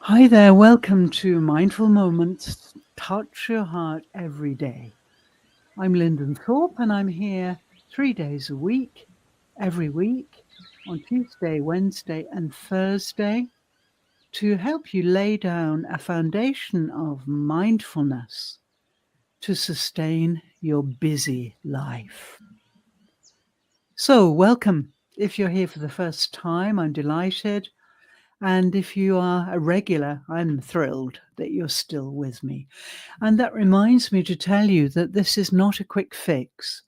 Hi there, welcome to Mindful Moments Touch Your Heart Every Day. I'm Lyndon Thorpe and I'm here 3 days a week, every week, on Tuesday, Wednesday, and Thursday to help you lay down a foundation of mindfulness to sustain your busy life. So, welcome. If you're here for the first time, I'm delighted. And if you are a regular, I'm thrilled that you're still with me. And that reminds me to tell you that this is not a quick fix.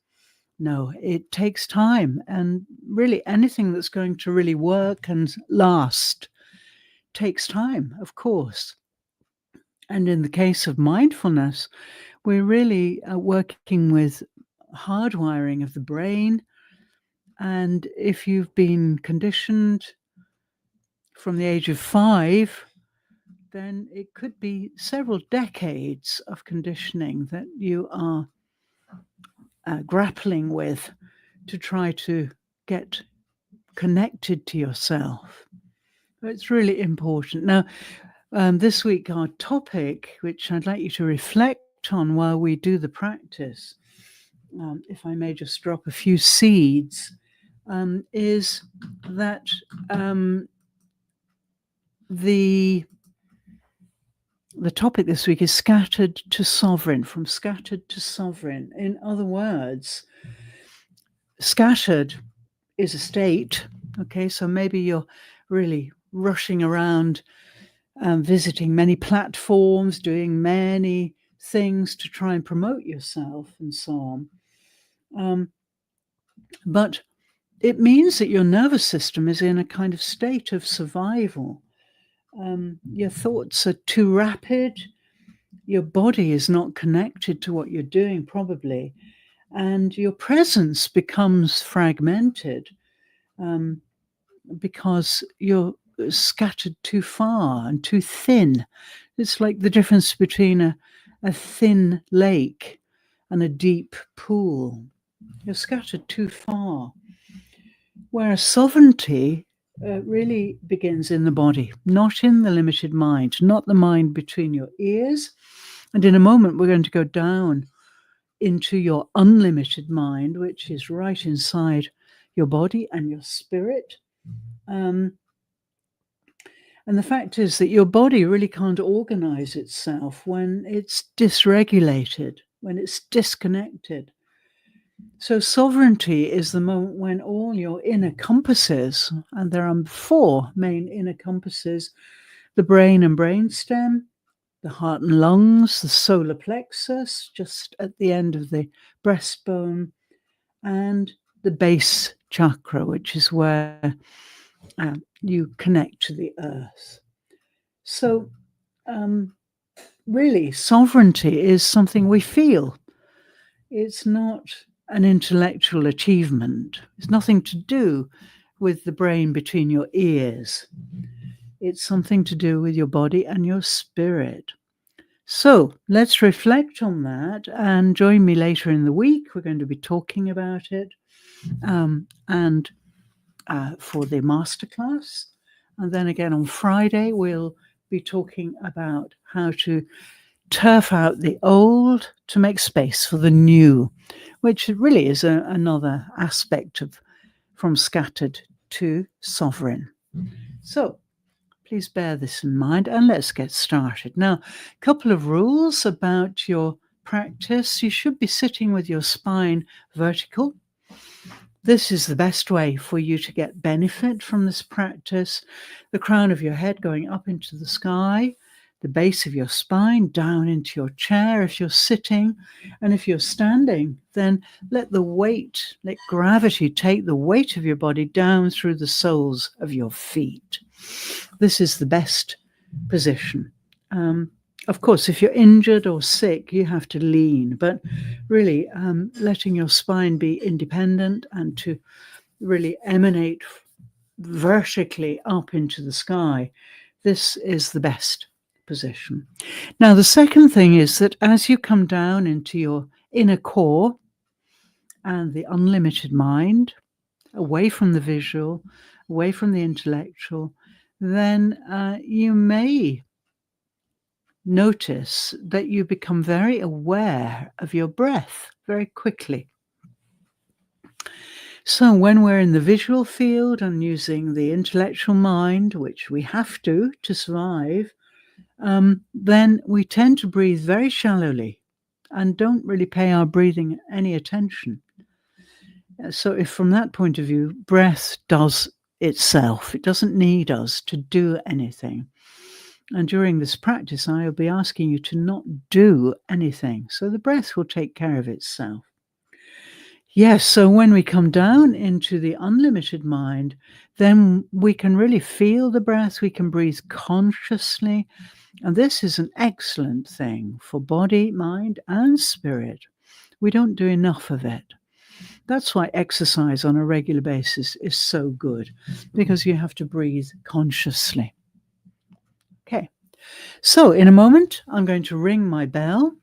No, it takes time. And really, anything that's going to really work and last takes time, of course. And in the case of mindfulness, we're really working with hardwiring of the brain. And if you've been conditioned from the age of 5, then it could be several decades of conditioning that you are grappling with to try to get connected to yourself. It's really important. Now, this week, our topic, which I'd like you to reflect on while we do the practice, if I may just drop a few seeds, is that the topic this week is scattered to sovereign, from scattered to sovereign. In other words, scattered is a state. Okay, so maybe you're really rushing around, visiting many platforms, doing many things to try and promote yourself and so on. But it means that your nervous system is in a kind of state of survival. Your thoughts are too rapid. Your body is not connected to what you're doing, probably, and your presence becomes fragmented because you're scattered too far and too thin. It's like the difference between a thin lake and a deep pool. You're scattered too far. Whereas sovereignty really begins in the body, not in the limited mind, not the mind between your ears. And in a moment, we're going to go down into your unlimited mind, which is right inside your body and your spirit. And the fact is that your body really can't organize itself when it's dysregulated, when it's disconnected. So sovereignty is the moment when all your inner compasses, and there are 4 main inner compasses, the brain and brainstem, the heart and lungs, the solar plexus, just at the end of the breastbone, and the base chakra, which is where you connect to the earth. So, really, sovereignty is something we feel. It's not an intellectual achievement. It's nothing to do with the brain between your ears. It's something to do with your body and your spirit. So let's reflect on that and join me later in the week. We're going to be talking about it and for the masterclass. And then again on Friday, we'll be talking about how to turf out the old to make space for the new, which really is another aspect of from scattered to sovereign. So please bear this in mind and let's get started. Now, a couple of rules about your practice. You should be sitting with your spine vertical. This is the best way for you to get benefit from this practice. The crown of your head going up into the sky, the base of your spine down into your chair if you're sitting. And if you're standing, then let gravity take the weight of your body down through the soles of your feet. This is the best position. Of course, if you're injured or sick, you have to lean, but really letting your spine be independent and to really emanate vertically up into the sky, this is the best position. Now, the second thing is that as you come down into your inner core and the unlimited mind, away from the visual, away from the intellectual, then you may notice that you become very aware of your breath very quickly. So, when we're in the visual field and using the intellectual mind, which we have to survive, then we tend to breathe very shallowly and don't really pay our breathing any attention. So, if from that point of view, breath does itself, it doesn't need us to do anything. And during this practice, I will be asking you to not do anything. So the breath will take care of itself. Yes, so when we come down into the unlimited mind, then we can really feel the breath. We can breathe consciously. And this is an excellent thing for body, mind, and spirit. We don't do enough of it. That's why exercise on a regular basis is so good, because you have to breathe consciously. Okay. So in a moment, I'm going to ring my bell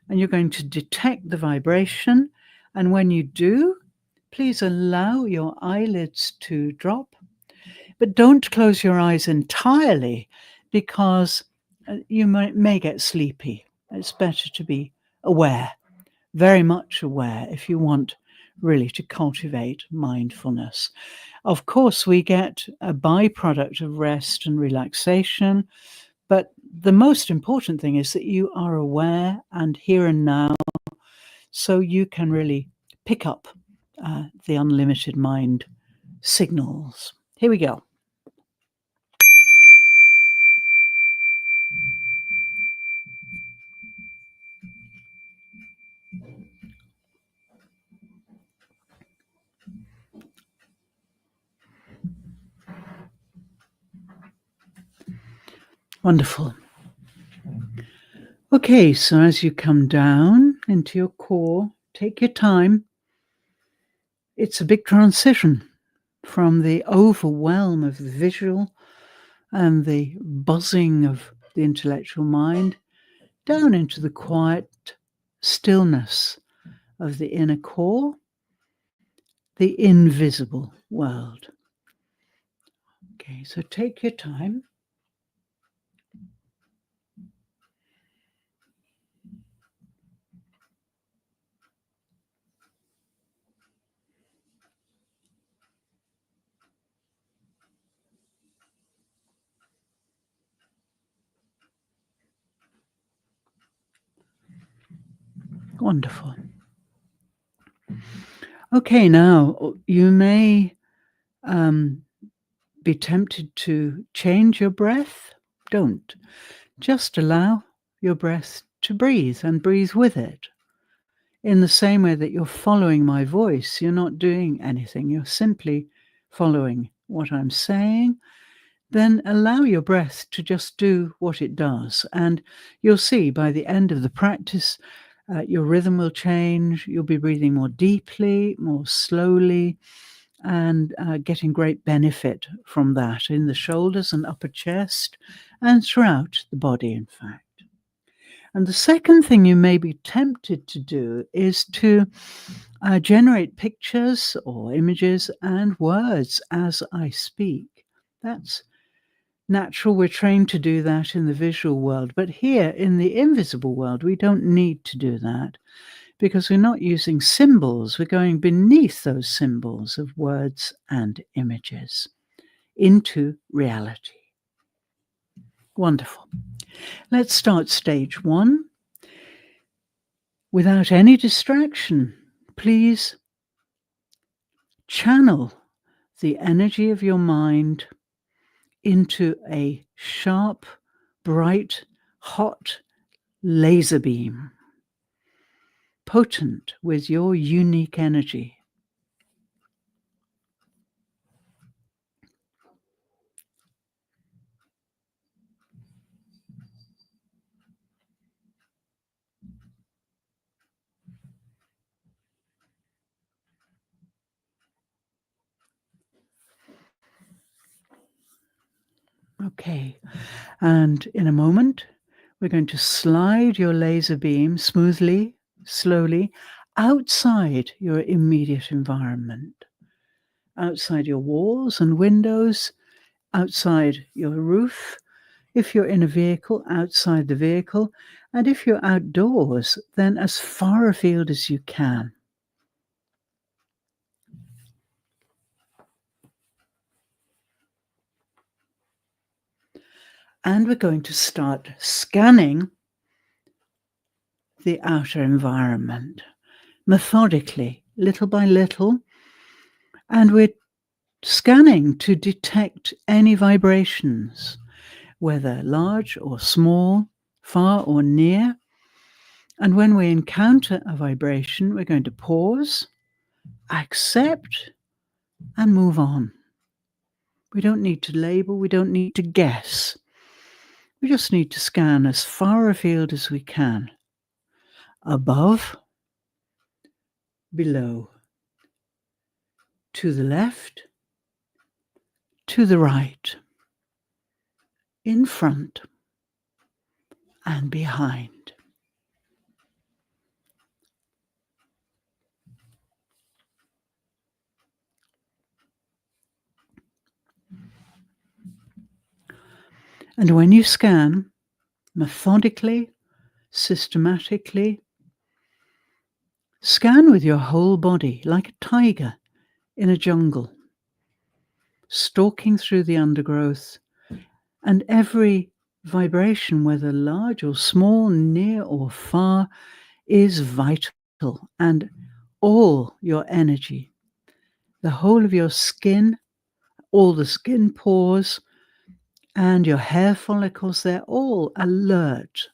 and you're going to detect the vibration. And when you do, please allow your eyelids to drop, but don't close your eyes entirely because you may get sleepy. It's better to be aware, very much aware, if you want really to cultivate mindfulness. Of course, we get a byproduct of rest and relaxation. But the most important thing is that you are aware and here and now, so you can really pick up the unlimited mind signals. Here we go. Wonderful. Okay, so as you come down into your core, take your time. It's a big transition from the overwhelm of the visual and the buzzing of the intellectual mind down into the quiet stillness of the inner core, the invisible world. Okay, so take your time. Wonderful. Okay, now you may be tempted to change your breath. Don't. Just allow your breath to breathe and breathe with it. In the same way that you're following my voice, you're not doing anything. You're simply following what I'm saying. Then allow your breath to just do what it does. And you'll see by the end of the practice, your rhythm will change. You'll be breathing more deeply, more slowly, and getting great benefit from that in the shoulders and upper chest and throughout the body, in fact. And the second thing you may be tempted to do is to generate pictures or images and words as I speak. That's natural. We're trained to do that in the visual world. But here in the invisible world, we don't need to do that because we're not using symbols. We're going beneath those symbols of words and images into reality. Wonderful. Let's start stage one. Without any distraction, please channel the energy of your mind into a sharp, bright, hot laser beam, potent with your unique energy. Okay, and in a moment, we're going to slide your laser beam smoothly, slowly, outside your immediate environment, outside your walls and windows, outside your roof. If you're in a vehicle, outside the vehicle. And if you're outdoors, then as far afield as you can. And we're going to start scanning the outer environment methodically, little by little. And we're scanning to detect any vibrations, whether large or small, far or near. And when we encounter a vibration, we're going to pause, accept, and move on. We don't need to label, we don't need to guess. We just need to scan as far afield as we can. Above, below, to the left, to the right, in front, and behind. And when you scan, methodically, systematically, scan with your whole body like a tiger in a jungle, stalking through the undergrowth, and every vibration, whether large or small, near or far, is vital, and all your energy, the whole of your skin, all the skin pores, and your hair follicles, they're all alert.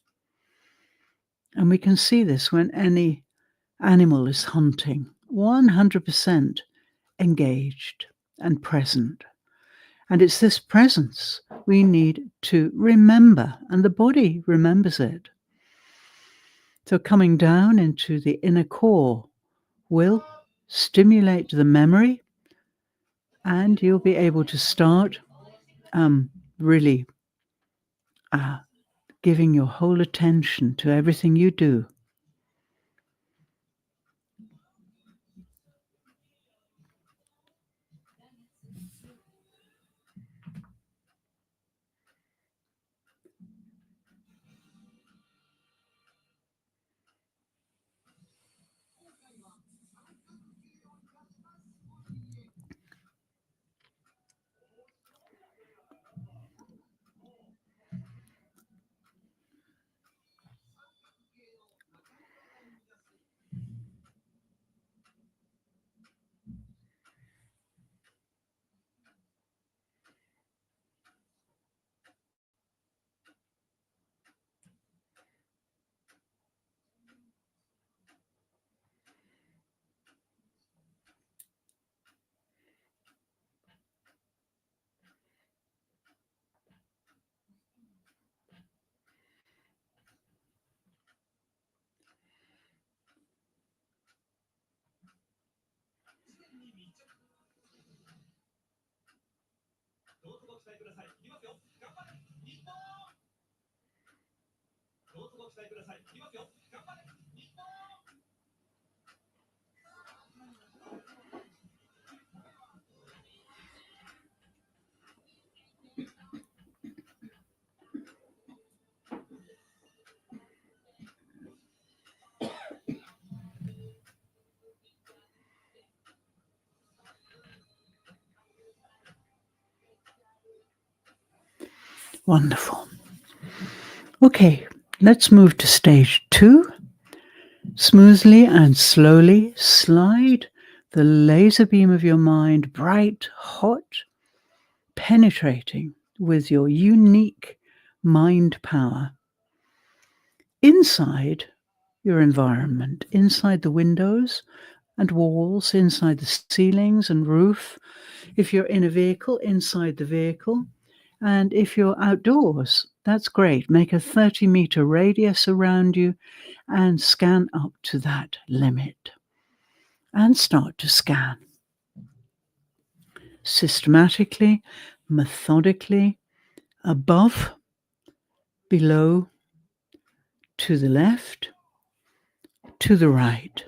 And we can see this when any animal is hunting, 100% engaged and present. And it's this presence we need to remember, and the body remembers it. So coming down into the inner core will stimulate the memory, and you'll be able to start really giving your whole attention to everything you do. Wonderful. Okay, let's move to stage 2. Smoothly and slowly slide the laser beam of your mind, bright, hot, penetrating with your unique mind power inside your environment, inside the windows and walls, inside the ceilings and roof. If you're in a vehicle, inside the vehicle. And if you're outdoors, that's great. Make a 30-meter radius around you and scan up to that limit. And start to scan. Systematically, methodically, above, below, to the left, to the right,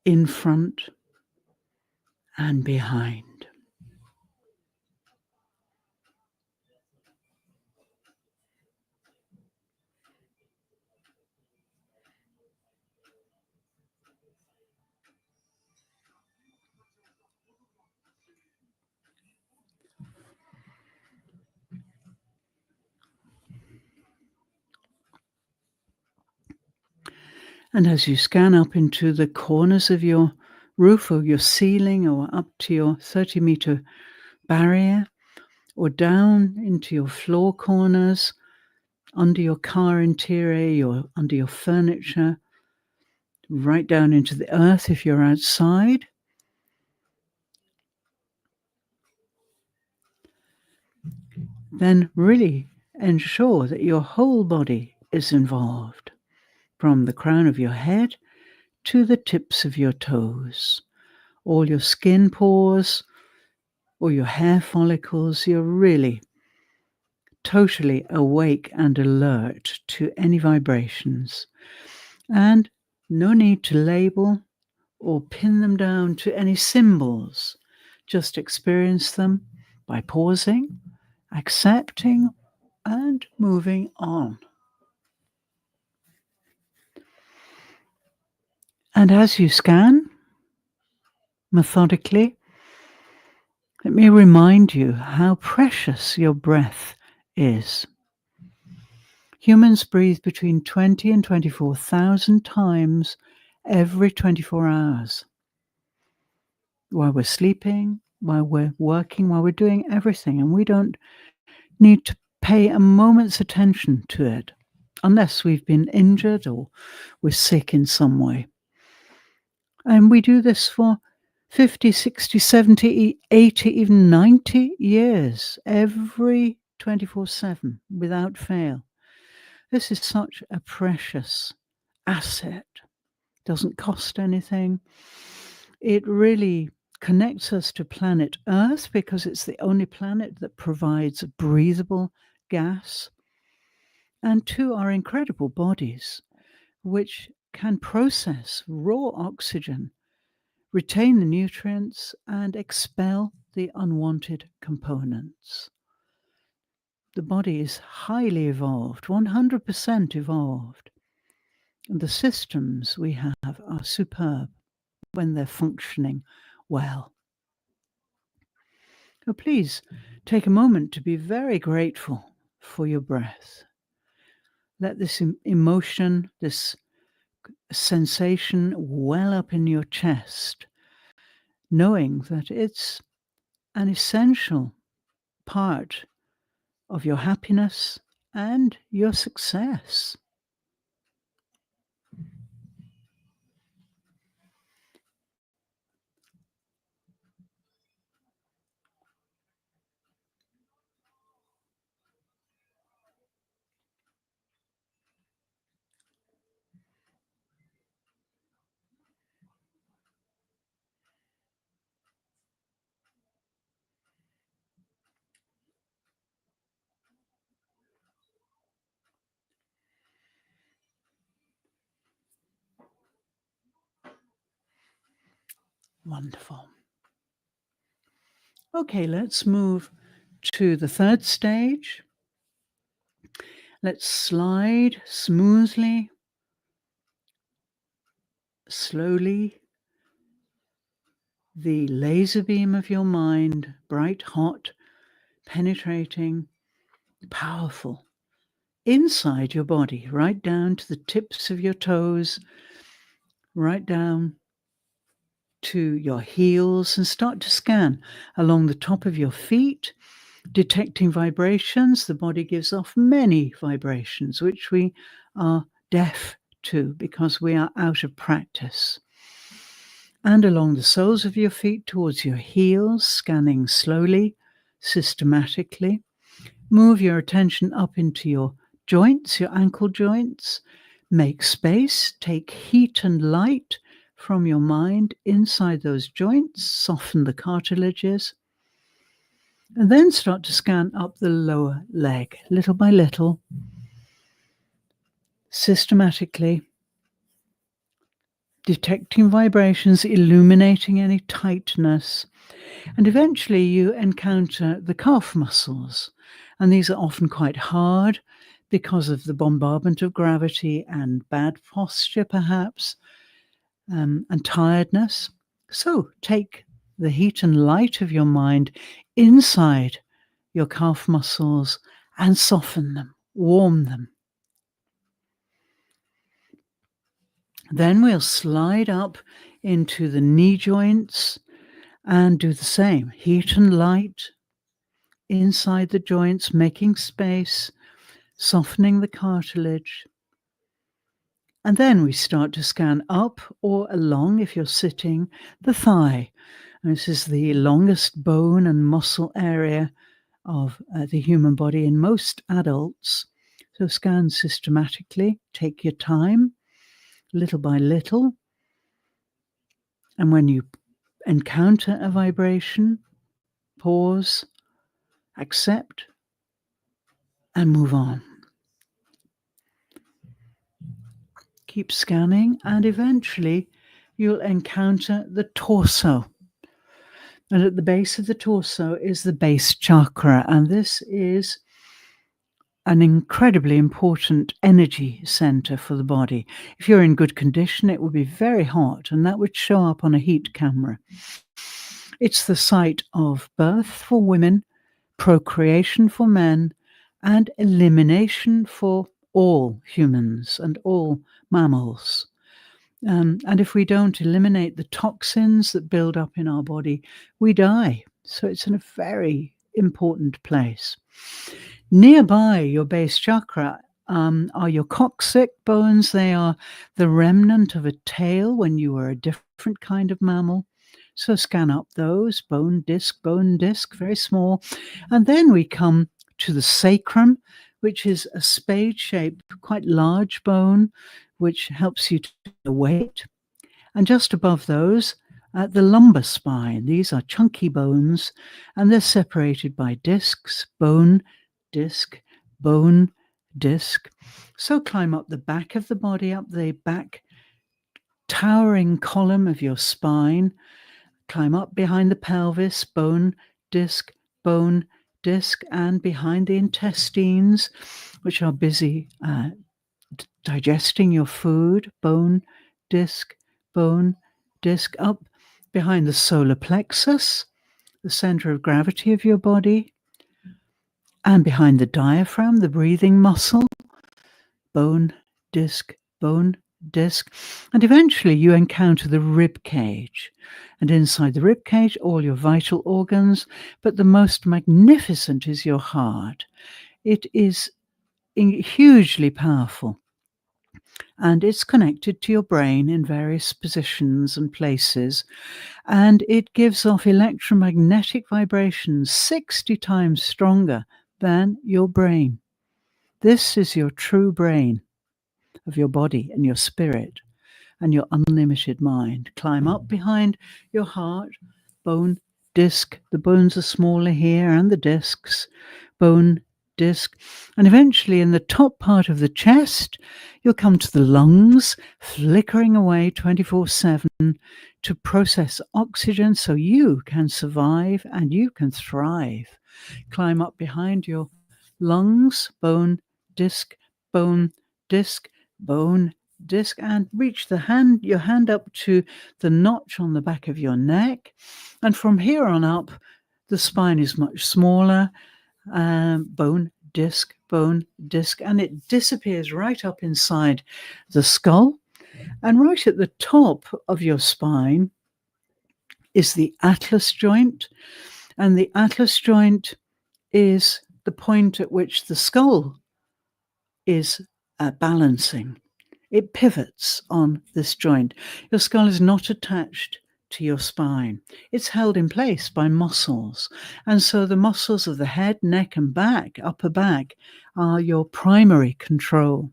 in front, and behind. And as you scan up into the corners of your roof or your ceiling or up to your 30-meter barrier or down into your floor corners, under your car interior, under your furniture, right down into the earth if you're outside. Then really ensure that your whole body is involved, from the crown of your head to the tips of your toes. All your skin pores or your hair follicles, you're really totally awake and alert to any vibrations. And no need to label or pin them down to any symbols. Just experience them by pausing, accepting, and moving on. And as you scan methodically, let me remind you how precious your breath is. Humans breathe between 20 and 24,000 times every 24 hours. While we're sleeping, while we're working, while we're doing everything, and we don't need to pay a moment's attention to it unless we've been injured or we're sick in some way. And we do this for 50, 60, 70, 80, even 90 years, every 24/7, without fail. This is such a precious asset. Doesn't cost anything. It really connects us to planet Earth because it's the only planet that provides breathable gas, and to our incredible bodies, which can process raw oxygen, retain the nutrients, and expel the unwanted components. The body is highly evolved, 100% evolved. And the systems we have are superb when they're functioning well. So please take a moment to be very grateful for your breath. Let this emotion, this sensation well up in your chest, knowing that it's an essential part of your happiness and your success. Wonderful. Okay, let's move to the third stage. Let's slide smoothly, slowly, the laser beam of your mind, bright, hot, penetrating, powerful, inside your body, right down to the tips of your toes, right down to your heels, and start to scan along the top of your feet, detecting vibrations. The body gives off many vibrations, which we are deaf to because we are out of practice. And along the soles of your feet towards your heels, scanning slowly, systematically. Move your attention up into your joints, your ankle joints. Make space, take heat and light from your mind inside those joints, soften the cartilages, and then start to scan up the lower leg, little by little, systematically, detecting vibrations, illuminating any tightness, and eventually you encounter the calf muscles. And these are often quite hard because of the bombardment of gravity and bad posture, perhaps, and tiredness. So take the heat and light of your mind inside your calf muscles and soften them, warm them. Then we'll slide up into the knee joints and do the same. Heat and light inside the joints, making space, softening the cartilage. And then we start to scan up or along, if you're sitting, the thigh. And this is the longest bone and muscle area of the human body in most adults. So scan systematically, take your time, little by little. And when you encounter a vibration, pause, accept, and move on. Keep scanning, and eventually you'll encounter the torso. And at the base of the torso is the base chakra, and this is an incredibly important energy center for the body. If you're in good condition, it would be very hot, and that would show up on a heat camera. It's the site of birth for women, procreation for men, and elimination for all humans and all mammals. And if we don't eliminate the toxins that build up in our body, we die. So it's in a very important place. Nearby your base chakra are your coccyx bones. They are the remnant of a tail when you were a different kind of mammal. So scan up those, bone disc, very small. And then we come to the sacrum, which is a spade-shaped, quite large bone, which helps you to the weight. And just above those, the lumbar spine. These are chunky bones, and they're separated by discs, bone, disc, bone, disc. So climb up the back of the body, up the back towering column of your spine. Climb up behind the pelvis, bone, disc, and behind the intestines, which are busy digesting your food, bone, disc, up behind the solar plexus, the center of gravity of your body, and behind the diaphragm, the breathing muscle, bone, disc, and eventually you encounter the rib cage. And inside the rib cage, all your vital organs, but the most magnificent is your heart. It is hugely powerful, and it's connected to your brain in various positions and places, and it gives off electromagnetic vibrations 60 times stronger than your brain. This is your true brain of your body and your spirit and your unlimited mind. Climb up behind your heart, bone, disc. The bones are smaller here, and the discs, bone, disc. And eventually in the top part of the chest, you'll come to the lungs, flickering away 24/7 to process oxygen so you can survive and you can thrive. Climb up behind your lungs, bone, disc, bone, disc, and reach your hand up to the notch on the back of your neck. And from here on up, the spine is much smaller, bone, disc, and it disappears right up inside the skull. And right at the top of your spine is the atlas joint. And the atlas joint is the point at which the skull is balancing. It pivots on this joint. Your skull is not attached to your spine. It's held in place by muscles. And so the muscles of the head, neck, and back, upper back, are your primary control.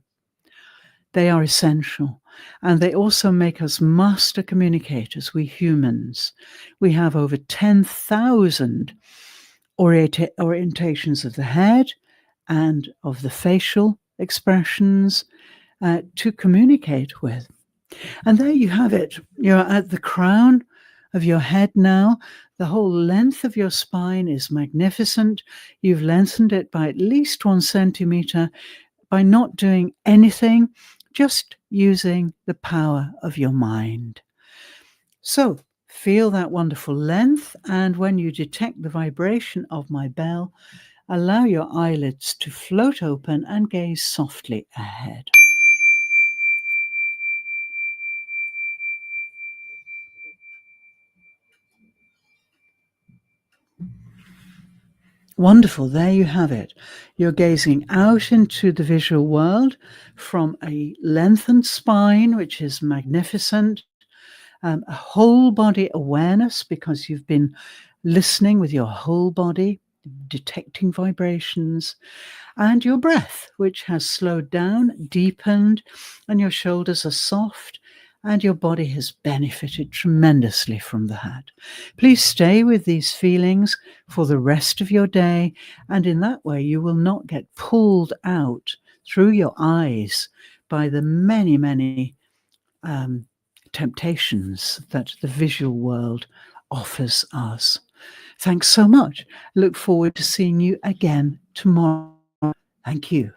They are essential. And they also make us master communicators, we humans. We have over 10,000 orientations of the head and of the facial expressions to communicate with. And there you have it. You're at the crown of your head now. The whole length of your spine is magnificent. You've lengthened it by at least 1 centimeter by not doing anything, just using the power of your mind. So feel that wonderful length, and when you detect the vibration of my bell, allow your eyelids to float open and gaze softly ahead. Wonderful. There you have it. You're gazing out into the visual world from a lengthened spine, which is magnificent, a whole body awareness because you've been listening with your whole body, detecting vibrations, and your breath, which has slowed down, deepened, and your shoulders are soft, and your body has benefited tremendously from that. Please stay with these feelings for the rest of your day, and in that way, you will not get pulled out through your eyes by the many, many temptations that the visual world offers us. Thanks so much. Look forward to seeing you again tomorrow. Thank you.